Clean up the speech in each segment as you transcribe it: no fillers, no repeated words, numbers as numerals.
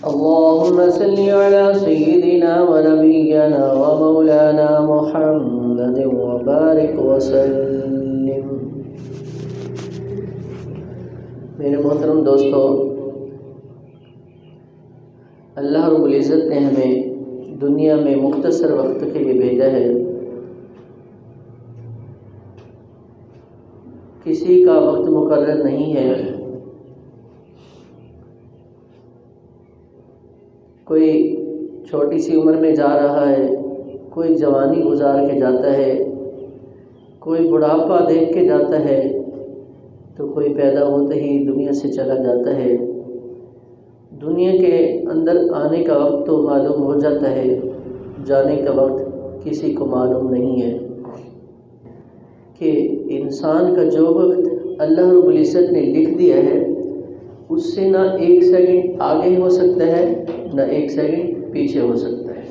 اللهم صل على سيدنا ونبينا ومولانا محمد وبارك وسلم۔ میرے محترم دوستو، اللہ رب العزت نے ہمیں دنیا میں مختصر وقت کے لیے بھیجا ہے۔ کسی کا وقت مقرر نہیں ہے، کوئی چھوٹی سی عمر میں جا رہا ہے، کوئی جوانی گزار کے جاتا ہے، کوئی بڑھاپا دیکھ کے جاتا ہے، تو کوئی پیدا ہوتے ہی دنیا سے چلا جاتا ہے۔ دنیا کے اندر آنے کا وقت تو معلوم ہو جاتا ہے، جانے کا وقت کسی کو معلوم نہیں ہے کہ انسان کا جو وقت اللہ رب العزت نے لکھ دیا ہے اس سے نہ ایک سیکنڈ آگے ہو سکتا ہے نہ ایک سیکنڈ پیچھے ہو سکتا ہے۔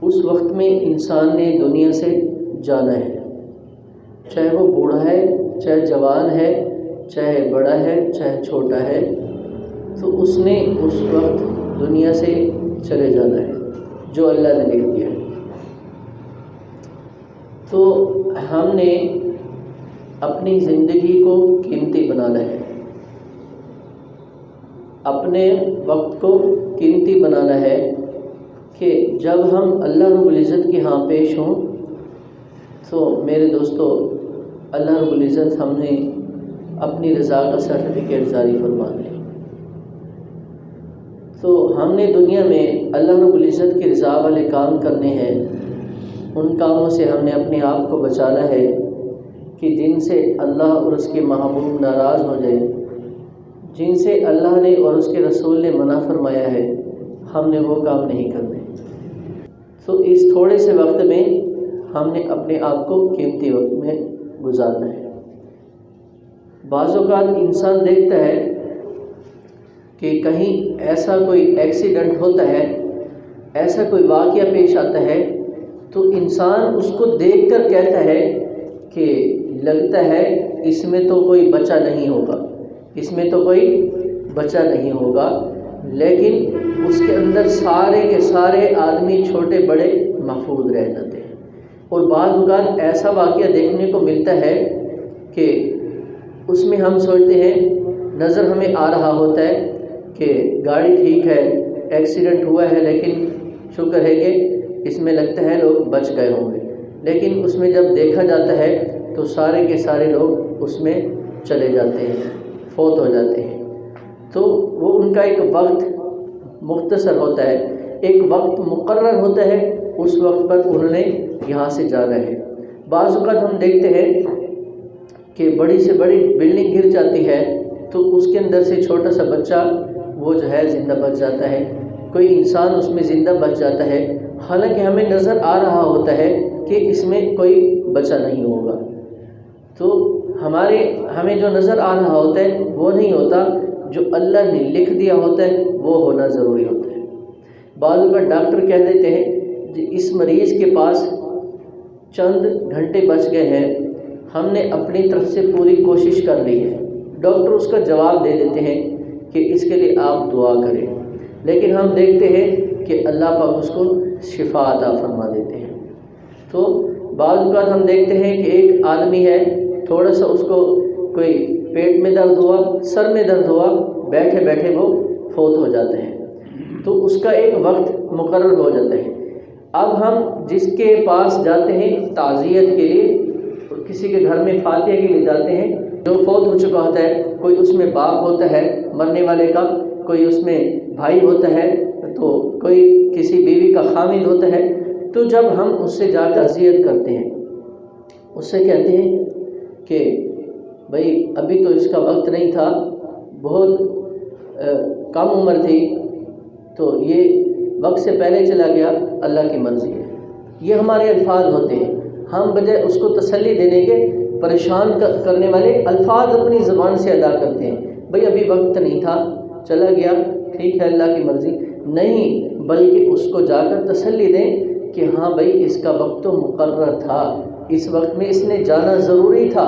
اس وقت میں انسان نے دنیا سے جانا ہے، چاہے وہ بوڑھا ہے، چاہے جوان ہے، چاہے بڑا ہے، چاہے چھوٹا ہے، تو اس نے اس وقت دنیا سے چلے جانا ہے جو اللہ نے لکھ دیا ہے۔ تو ہم نے اپنی زندگی کو قیمتی بنانا ہے، اپنے وقت کو قیمتی بنانا ہے کہ جب ہم اللہ رب العزت کے ہاں پیش ہوں تو میرے دوستو، اللہ رب العزت ہم نے اپنی رضا کا سرٹیفکیٹ جاری فرما دے۔ تو ہم نے دنیا میں اللہ رب العزت کی رضا والے کام کرنے ہیں، ان کاموں سے ہم نے اپنے آپ کو بچانا ہے کہ جن سے اللہ اور اس کے محبوب ناراض ہو جائے، جن سے اللہ نے اور اس کے رسول نے منع فرمایا ہے، ہم نے وہ کام نہیں کرنے۔ تو اس تھوڑے سے وقت میں ہم نے اپنے آپ کو قیمتی وقت میں گزارنا ہے۔ بعض اوقات انسان دیکھتا ہے کہ کہیں ایسا کوئی ایکسیڈنٹ ہوتا ہے، ایسا کوئی واقعہ پیش آتا ہے، تو انسان اس کو دیکھ کر کہتا ہے کہ لگتا ہے اس میں تو کوئی بچا نہیں ہوگا، اس میں تو کوئی بچا نہیں ہوگا، لیکن اس کے اندر سارے کے سارے آدمی چھوٹے بڑے محفوظ رہ جاتے ہیں۔ اور بعض اوقات ایسا واقعہ دیکھنے کو ملتا ہے کہ اس میں ہم سوچتے ہیں، نظر ہمیں آ رہا ہوتا ہے کہ گاڑی ٹھیک ہے، ایکسیڈنٹ ہوا ہے، لیکن شکر ہے کہ اس میں لگتا ہے لوگ بچ گئے ہوں گے، لیکن اس میں جب دیکھا جاتا ہے تو سارے کے سارے لوگ اس میں چلے جاتے ہیں، فوت ہو جاتے ہیں۔ تو وہ ان کا ایک وقت مختصر ہوتا ہے، ایک وقت مقرر ہوتا ہے، اس وقت پر انہوں نے یہاں سے جانا ہے۔ بعض اوقات ہم دیکھتے ہیں کہ بڑی سے بڑی بلڈنگ گر جاتی ہے تو اس کے اندر سے چھوٹا سا بچہ وہ جو ہے زندہ بچ جاتا ہے، کوئی انسان اس میں زندہ بچ جاتا ہے، حالانکہ ہمیں نظر آ رہا ہوتا ہے کہ اس میں کوئی بچا نہیں ہوگا۔ تو ہمیں جو نظر آ رہا ہوتا ہے وہ نہیں ہوتا، جو اللہ نے لکھ دیا ہوتا ہے وہ ہونا ضروری ہوتا ہے۔ بعض اوقات ڈاکٹر کہہ دیتے ہیں کہ اس مریض کے پاس چند گھنٹے بچ گئے ہیں، ہم نے اپنی طرف سے پوری کوشش کر لی ہے، ڈاکٹر اس کا جواب دے دیتے ہیں کہ اس کے لیے آپ دعا کریں، لیکن ہم دیکھتے ہیں کہ اللہ پاک اس کو شفا عطا فرما دیتے ہیں۔ تو بعض اوقات ہم دیکھتے ہیں کہ ایک آدمی ہے، تھوڑا سا اس کو کوئی پیٹ میں درد ہوا، سر میں درد ہوا، بیٹھے بیٹھے وہ فوت ہو جاتے ہیں، تو اس کا ایک وقت مقرر ہو جاتا ہے۔ اب ہم جس کے پاس جاتے ہیں تعزیت کے لیے، کسی کے گھر میں فاتحہ کے لیے جاتے ہیں، جو فوت ہو چکا ہوتا ہے، کوئی اس میں باپ ہوتا ہے مرنے والے کا، کوئی اس میں بھائی ہوتا ہے، تو کوئی کسی بیوی کا خامد ہوتا ہے، تو جب ہم اس سے جا کر تعزیت کرتے ہیں، اس سے کہتے ہیں کہ بھائی ابھی تو اس کا وقت نہیں تھا، بہت کم عمر تھی، تو یہ وقت سے پہلے چلا گیا، اللہ کی مرضی ہے۔ یہ ہمارے الفاظ ہوتے ہیں، ہم بجائے اس کو تسلی دینے کے پریشان کرنے والے الفاظ اپنی زبان سے ادا کرتے ہیں۔ بھائی ابھی وقت نہیں تھا، چلا گیا، ٹھیک ہے، اللہ کی مرضی نہیں، بلکہ اس کو جا کر تسلی دیں کہ ہاں بھائی اس کا وقت تو مقرر تھا، اس وقت میں اس نے جانا ضروری تھا،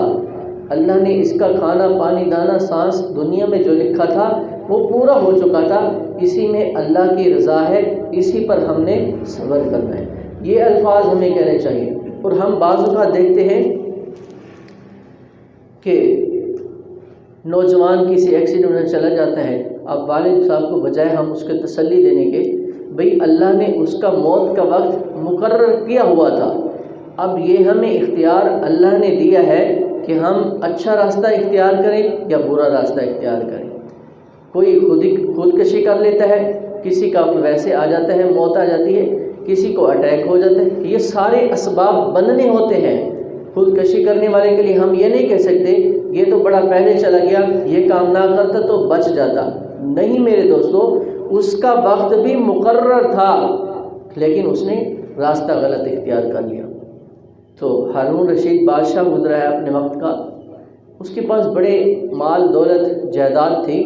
اللہ نے اس کا کھانا پانی دانا سانس دنیا میں جو لکھا تھا وہ پورا ہو چکا تھا، اسی میں اللہ کی رضا ہے، اسی پر ہم نے صبر کرنا ہے۔ یہ الفاظ ہمیں کہنے چاہیے۔ اور ہم بعض اوقات دیکھتے ہیں کہ نوجوان کسی ایکسیڈنٹ میں چلا جاتا ہے، اب والد صاحب کو بجائے ہم اس کو تسلی دینے کے، بھئی اللہ نے اس کا موت کا وقت مقرر کیا ہوا تھا، اب یہ ہمیں اختیار اللہ نے دیا ہے کہ ہم اچھا راستہ اختیار کریں یا برا راستہ اختیار کریں۔ کوئی خودکشی کر لیتا ہے، کسی کا ویسے آ جاتا ہے، موت آ جاتی ہے، کسی کو اٹیک ہو جاتا ہے، یہ سارے اسباب بننے ہوتے ہیں۔ خودکشی کرنے والے کے لیے ہم یہ نہیں کہہ سکتے یہ تو بڑا پہلے چلا گیا، یہ کام نہ کرتا تو بچ جاتا، نہیں میرے دوستو، اس کا وقت بھی مقرر تھا لیکن اس نے راستہ غلط اختیار کر لیا۔ تو ہارون رشید بادشاہ گزرا ہے اپنے وقت کا، اس کے پاس بڑے مال دولت جائیداد تھی،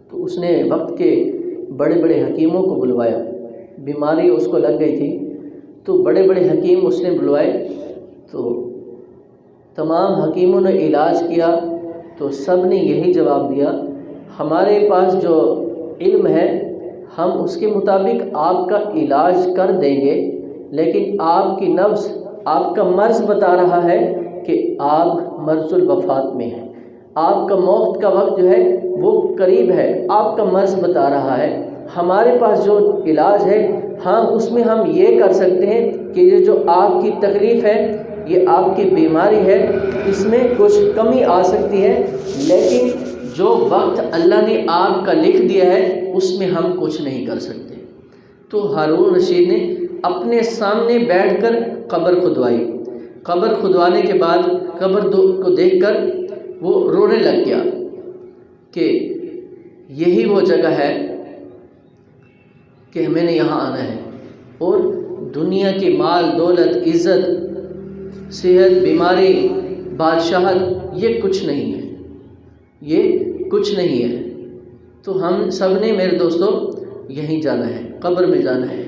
تو اس نے وقت کے بڑے بڑے حکیموں کو بلوایا، بیماری اس کو لگ گئی تھی تو بڑے بڑے حکیم اس نے بلوائے، تو تمام حکیموں نے علاج کیا تو سب نے یہی جواب دیا، ہمارے پاس جو علم ہے ہم اس کے مطابق آپ کا علاج کر دیں گے، لیکن آپ کی نفس، آپ کا مرض بتا رہا ہے کہ آپ مرض الوفات میں ہیں، آپ کا موت کا وقت جو ہے وہ قریب ہے، آپ کا مرض بتا رہا ہے، ہمارے پاس جو علاج ہے ہاں اس میں ہم یہ کر سکتے ہیں کہ یہ جو آپ کی تکلیف ہے، یہ آپ کی بیماری ہے، اس میں کچھ کمی آ سکتی ہے، لیکن جو وقت اللہ نے آپ کا لکھ دیا ہے اس میں ہم کچھ نہیں کر سکتے۔ تو ہارون رشید نے اپنے سامنے بیٹھ کر قبر کھدوائی، قبر کھدوانے کے بعد قبر کو دیکھ کر وہ رونے لگ گیا کہ یہی وہ جگہ ہے کہ میں نے یہاں آنا ہے، اور دنیا کی مال دولت عزت صحت بیماری بادشاہت یہ کچھ نہیں ہے، یہ کچھ نہیں ہے۔ تو ہم سب نے میرے دوستو یہیں جانا ہے، قبر میں جانا ہے،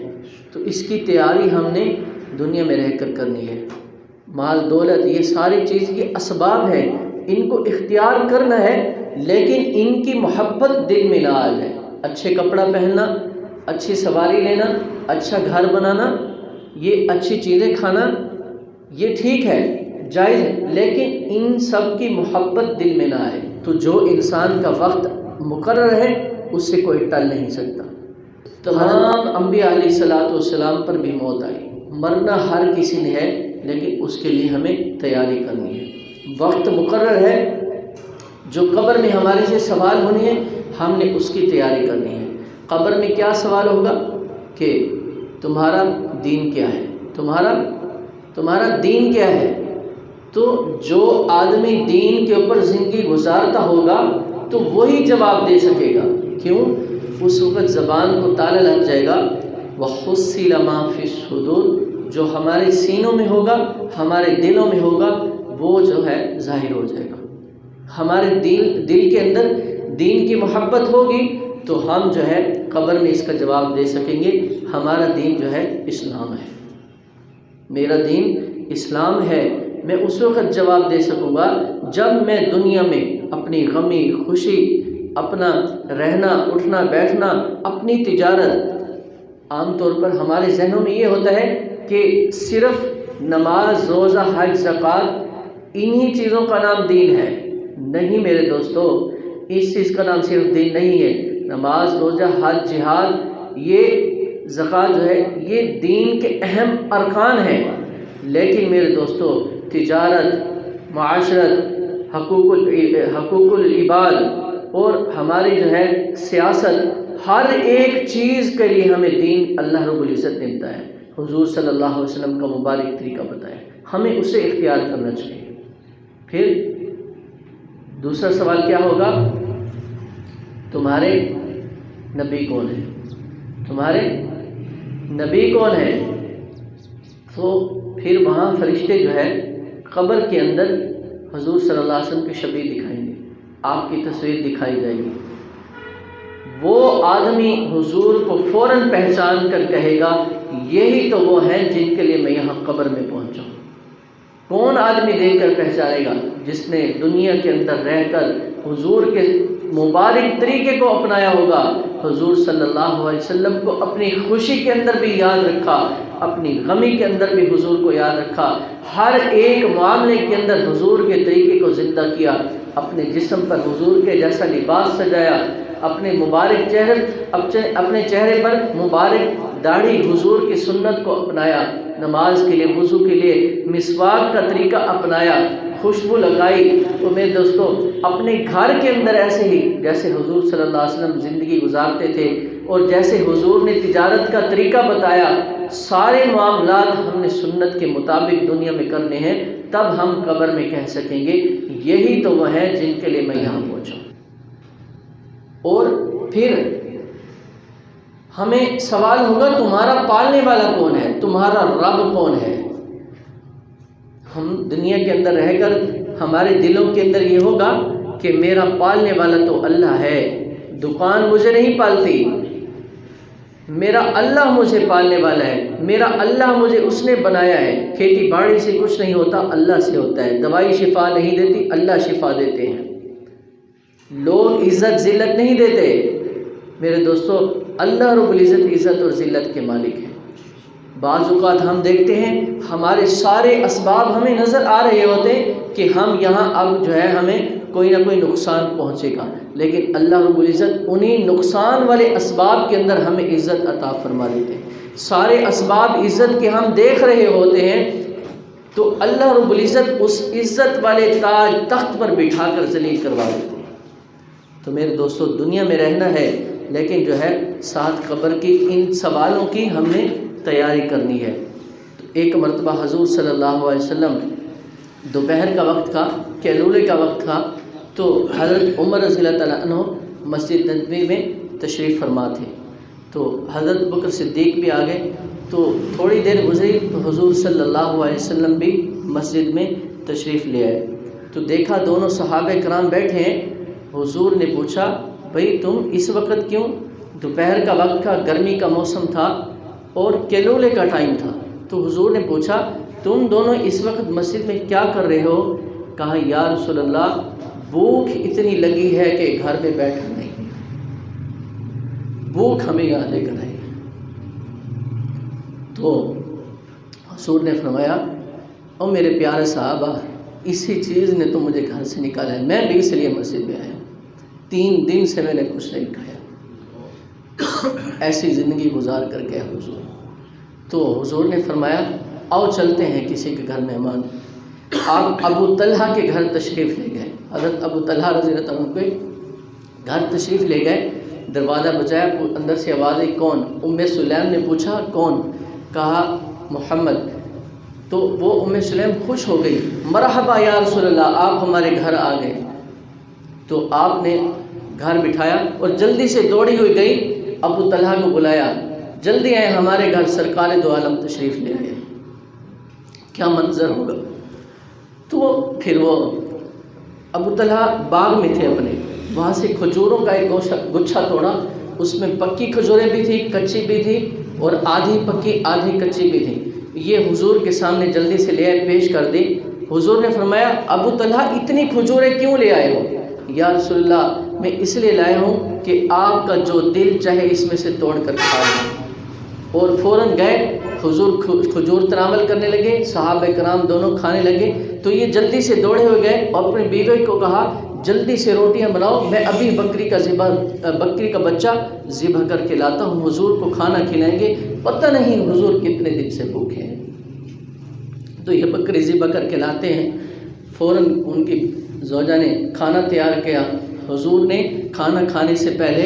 تو اس کی تیاری ہم نے دنیا میں رہ کر کرنی ہے۔ مال دولت یہ ساری چیز یہ اسباب ہیں، ان کو اختیار کرنا ہے، لیکن ان کی محبت دل میں نہ آ جائے۔ اچھے کپڑا پہننا، اچھی سواری لینا، اچھا گھر بنانا، یہ اچھی چیزیں کھانا، یہ ٹھیک ہے جائز ہے، لیکن ان سب کی محبت دل میں نہ آئے تو جو انسان کا وقت مقرر ہے اس سے کوئی ٹل نہیں سکتا۔ تمام انبیاء علیہ الصلوۃ والسلام پر بھی موت آئی، مرنا ہر کسی نے ہے، لیکن اس کے لیے ہمیں تیاری کرنی ہے۔ وقت مقرر ہے، جو قبر میں ہمارے سے سوال ہونے ہیں ہم نے اس کی تیاری کرنی ہے۔ قبر میں کیا سوال ہوگا کہ تمہارا دین کیا ہے، تمہارا دین کیا ہے؟ تو جو آدمی دین کے اوپر زندگی گزارتا ہوگا تو وہی جواب دے سکے گا، کیوں؟ اس وقت زبان کو تالا لگ جائے گا، وَحُصِّلَ مَا فِي الصُّدُورِ، جو ہمارے سینوں میں ہوگا ہمارے دلوں میں ہوگا وہ جو ہے ظاہر ہو جائے گا۔ ہمارے دل کے اندر دین کی محبت ہوگی تو ہم جو ہے قبر میں اس کا جواب دے سکیں گے، ہمارا دین جو ہے اسلام ہے، میرا دین اسلام ہے۔ میں اس وقت جواب دے سکوں گا جب میں دنیا میں اپنی غمی خوشی، اپنا رہنا اٹھنا بیٹھنا، اپنی تجارت، عام طور پر ہمارے ذہنوں میں یہ ہوتا ہے کہ صرف نماز روزہ حج زکوٰۃ انہی چیزوں کا نام دین ہے۔ نہیں میرے دوستو، اس چیز کا نام صرف دین نہیں ہے۔ نماز روزہ حج جہاد یہ زکوٰۃ جو ہے یہ دین کے اہم ارکان ہیں، لیکن میرے دوستو تجارت، معاشرت، حقوق العباد اور ہماری جو ہے سیاست، ہر ایک چیز کے لیے ہمیں دین اللہ رب العزت نے بتایا، حضور صلی اللہ علیہ وسلم کا مبارک طریقہ بتایا، ہمیں اسے اختیار کرنا چاہیے۔ پھر دوسرا سوال کیا ہوگا؟ تمہارے نبی کون ہیں؟ تمہارے نبی کون ہیں؟ تو پھر وہاں فرشتے جو ہے قبر کے اندر حضور صلی اللہ علیہ وسلم کی شبیہ دکھائیں گے، آپ کی تصویر دکھائی جائے گی۔ وہ آدمی حضور کو فوراً پہچان کر کہے گا یہی تو وہ ہیں جن کے لیے میں یہاں قبر میں پہنچا ہوں۔ کون آدمی دیکھ کر پہچانے گا؟ جس نے دنیا کے اندر رہ کر حضور کے مبارک طریقے کو اپنایا ہوگا، حضور صلی اللہ علیہ وسلم کو اپنی خوشی کے اندر بھی یاد رکھا، اپنی غمی کے اندر بھی حضور کو یاد رکھا، ہر ایک معاملے کے اندر حضور کے طریقے کو زندہ کیا، اپنے جسم پر حضور کے جیسا لباس سجایا، اپنے مبارک اپنے چہرے پر مبارک داڑھی حضور کی سنت کو اپنایا، نماز کے لیے وضو کے لیے مسواک کا طریقہ اپنایا، خوشبو لگائی۔ تو میرے دوستو اپنے گھر کے اندر ایسے ہی جیسے حضور صلی اللہ علیہ وسلم زندگی گزارتے تھے اور جیسے حضور نے تجارت کا طریقہ بتایا، سارے معاملات ہم نے سنت کے مطابق دنیا میں کرنے ہیں، تب ہم قبر میں کہہ سکیں گے یہی تو وہ ہیں جن کے لیے میں یہاں پہنچا۔ اور پھر ہمیں سوال ہوگا تمہارا پالنے والا کون ہے، تمہارا رب کون ہے؟ ہم دنیا کے اندر رہ کر ہمارے دلوں کے اندر یہ ہوگا کہ میرا پالنے والا تو اللہ ہے، دکان مجھے نہیں پالتی، میرا اللہ مجھے پالنے والا ہے، میرا اللہ مجھے اس نے بنایا ہے، کھیتی باڑی سے کچھ نہیں ہوتا، اللہ سے ہوتا ہے، دوائی شفا نہیں دیتی، اللہ شفا دیتے ہیں، لوگ عزت ذلت نہیں دیتے۔ میرے دوستو اللہ رب العزت عزت اور ذلت کے مالک ہیں۔ بعض اوقات ہم دیکھتے ہیں ہمارے سارے اسباب ہمیں نظر آ رہے ہوتے کہ ہم یہاں اب جو ہے ہمیں کوئی نہ کوئی نقصان پہنچے گا، لیکن اللہ رب العزت انہی نقصان والے اسباب کے اندر ہمیں عزت عطا فرما دیتے ہیں۔ سارے اسباب عزت کے ہم دیکھ رہے ہوتے ہیں تو اللہ رب العزت اس عزت والے تاج تخت پر بٹھا کر ذلیل کروا دیتے ہیں۔ تو میرے دوستو دنیا میں رہنا ہے، لیکن جو ہے ساتھ قبر کی ان سوالوں کی ہم نے تیاری کرنی ہے۔ تو ایک مرتبہ حضور صلی اللہ علیہ وسلم دوپہر کا وقت تھا، کیلولے کا وقت تھا، تو حضرت عمر رضی اللہ تعالیٰ عنہ مسجد نبوی میں تشریف فرما تھے، تو حضرت بکر صدیق بھی آ گئے، تو تھوڑی دیر گزری تو حضور صلی اللہ علیہ وسلم بھی مسجد میں تشریف لے آئے، تو دیکھا دونوں صحابہ کرام بیٹھے ہیں۔ حضور نے پوچھا بھئی تم اس وقت کیوں؟ دوپہر کا وقت تھا، گرمی کا موسم تھا اور کیلولے کا ٹائم تھا، تو حضور نے پوچھا تم دونوں اس وقت مسجد میں کیا کر رہے ہو؟ کہا یا رسول اللہ بھوک اتنی لگی ہے کہ گھر میں بیٹھا نہیں، بھوک ہمیں یہاں لے کر آئی۔ تو حضور نے فرمایا او میرے پیارے صحابہ اسی چیز نے تو مجھے گھر سے نکالا ہے، میں بھی اس لیے مسجد میں آیا ہوں، 3 دن سے میں نے کچھ نہیں کھایا، ایسی زندگی گزار کر گیا حضور۔ تو حضور نے فرمایا آؤ چلتے ہیں کسی کے گھر مہمان۔ آپ ابو طلحہ کے گھر تشریف لے گئے، حضرت ابو طلحہ رضی اللہ عنہ کے گھر تشریف لے گئے، دروازہ بجایا، اندر سے آواز آئی کون؟ ام سلیم نے پوچھا کون؟ کہا محمد۔ تو وہ ام سلیم خوش ہو گئی، مرحبا یا رسول اللہ آپ ہمارے گھر آ گئے۔ تو آپ نے گھر بٹھایا اور جلدی سے دوڑی ہوئی گئی، ابو طلحہ کو بلایا، جلدی آئے ہمارے گھر سرکار دو عالم تشریف لے آئے، کیا منظر ہوگا۔ تو پھر وہ ابو طلحہ باغ میں تھے اپنے، وہاں سے کھجوروں کا ایک گچھا توڑا، اس میں پکی کھجوریں بھی تھی، کچی بھی تھی، اور آدھی پکی آدھی کچی بھی تھی، یہ حضور کے سامنے جلدی سے لے آئے، پیش کر دی۔ حضور نے فرمایا ابو طلحہ اتنی کھجوریں کیوں لے آئے ہو؟ یا رسول اللہ میں اس لیے لایا ہوں کہ آپ کا جو دل چاہے اس میں سے توڑ کر کھا لیں۔ اور فوراً گئے، حضور کھجور تناول کرنے لگے، صحابہ کرام دونوں کھانے لگے، تو یہ جلدی سے دوڑے ہوئے گئے اور اپنی بیوی کو کہا جلدی سے روٹیاں بناؤ، میں ابھی بکری کا بچہ ذبح کر کے لاتا ہوں، حضور کو کھانا کھلائیں گے، پتہ نہیں حضور کتنے دن سے بھوکے ہیں۔ تو یہ بکری ذبح کر کے لاتے ہیں، فوراً ان کی زوجہ نے کھانا تیار کیا، حضور نے کھانا کھانے سے پہلے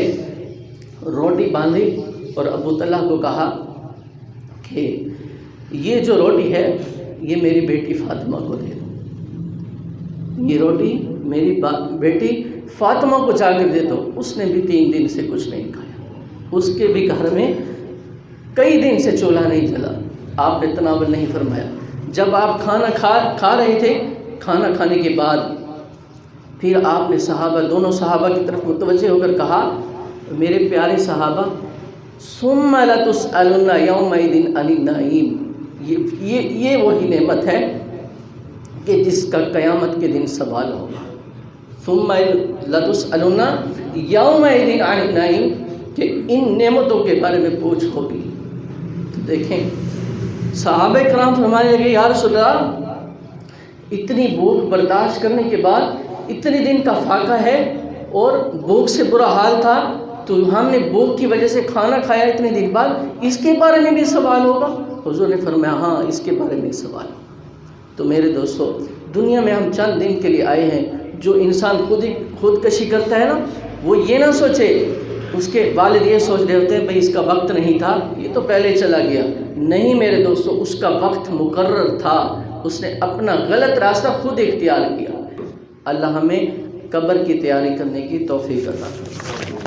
روٹی باندھی اور ابو طلحہ کو کہا کہ یہ جو روٹی ہے یہ میری بیٹی فاطمہ کو دے دو، یہ روٹی میری بیٹی فاطمہ کو جا کر دے دو، اس نے بھی 3 دن سے کچھ نہیں کھایا، اس کے بھی گھر میں کئی دن سے چولہا نہیں جلا، آپ نے تناول نہیں فرمایا۔ جب آپ کھانا کھا رہے تھے، کھانا کھانے کے بعد پھر آپ نے دونوں صحابہ کی طرف متوجہ ہو کر کہا میرے پیارے صحابہ ثم لتسألن یومئذ عن النعیم، یہ وہی نعمت ہے کہ جس کا قیامت کے دن سوال ہوگا۔ ثم لتسألن یومئذ عن النعیم، کہ ان نعمتوں کے بارے میں پوچھ ہوگی۔ تو دیکھیں صحابہ کرام فرمانے لگے یا رسول اللہ اتنی بھوک برداشت کرنے کے بعد اتنے دن کا فاقہ ہے اور بھوک سے برا حال تھا، تو ہم نے بھوک کی وجہ سے کھانا کھایا اتنے دن بعد، اس کے بارے میں بھی سوال ہوگا؟ حضور نے فرمایا ہاں اس کے بارے میں سوال ہوگا۔ تو میرے دوستو دنیا میں ہم چند دن کے لیے آئے ہیں، جو انسان خودکشی کرتا ہے نا، وہ یہ نہ سوچے، اس کے والد یہ سوچ رہے ہوتے ہیں بھئی اس کا وقت نہیں تھا، یہ تو پہلے چلا گیا۔ نہیں میرے دوستو، اس کا وقت مقرر تھا، اس نے اپنا غلط راستہ خود اختیار کیا۔ اللہ ہمیں قبر کی تیاری کرنے کی توفیق عطا فرمائے۔